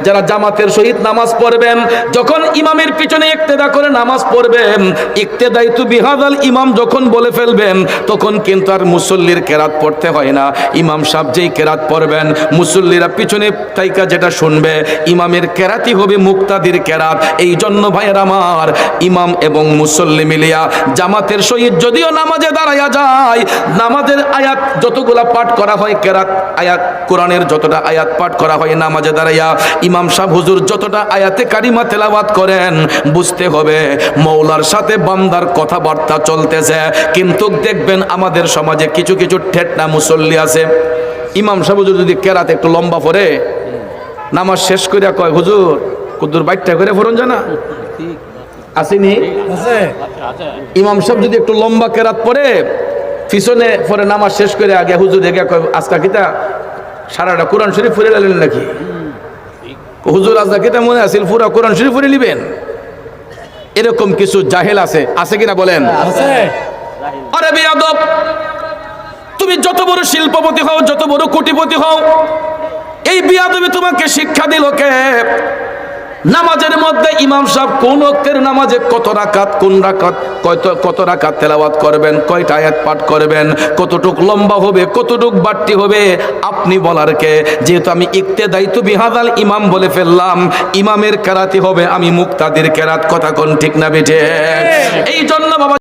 যারা জামাতের সহিত নামাজ পড়বেন, যখন ইমামের পিছনে ইক্তেদা করে নামাজ পড়বেন, ইক্তেদাইতু বিহাদাল ইমাম যখন বলে ফেলবেন, তখন কিন্তু আর মুসল্লির কেরাত পড়তে হয় না। ইমাম সাহেব যেই কেরাত পড়বেন, মুসল্লিরা পিছনে তাইকা যেটা শুনবে, ইমামের কেরাতই হবে মুক্তাদির কেরাত। এই জন্য ভাইয়ের আমার, ইমাম এবং মুসল্লি মিলিয়া জামাতের সহিত যদিও নামাজে দাঁড়াইয়া যায়, নামাজের আয়াত যতগুলা পাঠ করা হয়, কেরাত আয়াত কোরআনের যতটা আয়াত পাঠ করা হয় নামাজে দাঁড়াইয়া, ইমাম সাহেব হুজুর যতটা আয়াতে কারিমা তেলাওয়াত করেন, বুঝতে হবে মৌলার সাথে বান্দার কথাবার্তা চলতেছে। কিন্তু দেখবেন আমাদের সমাজে কিছু কিছু ঠেটনা মুসল্লি আছে, ইমাম সাহেব হুজুর যদি কেরাত একটু লম্বা পড়ে, নামাজ শেষ করিয়া কয়, হুজুর কুদ্দুর বাইকটা করে ফোরন জানা আসেনি। ইমাম সাহেব যদি একটু লম্বা কেরাত পড়ে, পিছনে পরে নামাজ শেষ করে আগে হুজুর দেখে কয়, আজকা কিতা সারাটা কোরআন শরীফ ফুরে গেলেন নাকি? হুজুর আজকা কিতা মনে আছিল পুরা কোরআন শরীফ ফুরে নিবেন? এরকম কিছু জাহেল আছে, আছে কিনা বলেন? আরে বেয়াদব, তুমি যত বড় শিল্পপতি হও, যত বড় কোটিপতি হও, এই বেয়াদবি তোমাকে শিক্ষা দিল কে? নামাজের মধ্যে ইমাম সাহেব কোন ওয়াক্তের নামাজে কত রাকাত, কোন রাকাত কত রাকাত তেলাওয়াত করবেন, কয়টা আয়াত পাঠ করবেন, কতটুক লম্বা হবে, কতটুক বাড়তি হবে, আপনি বলার কে? যেহেতু আমি ইক্তেদাইতু বিহাদাল ইমাম বলে ফেললাম, ইমামের কেরাতি হবে, আমি মুক্তাদির কেরাত। কথা কোন ঠিক না বেঠে? এই জন্য বাবা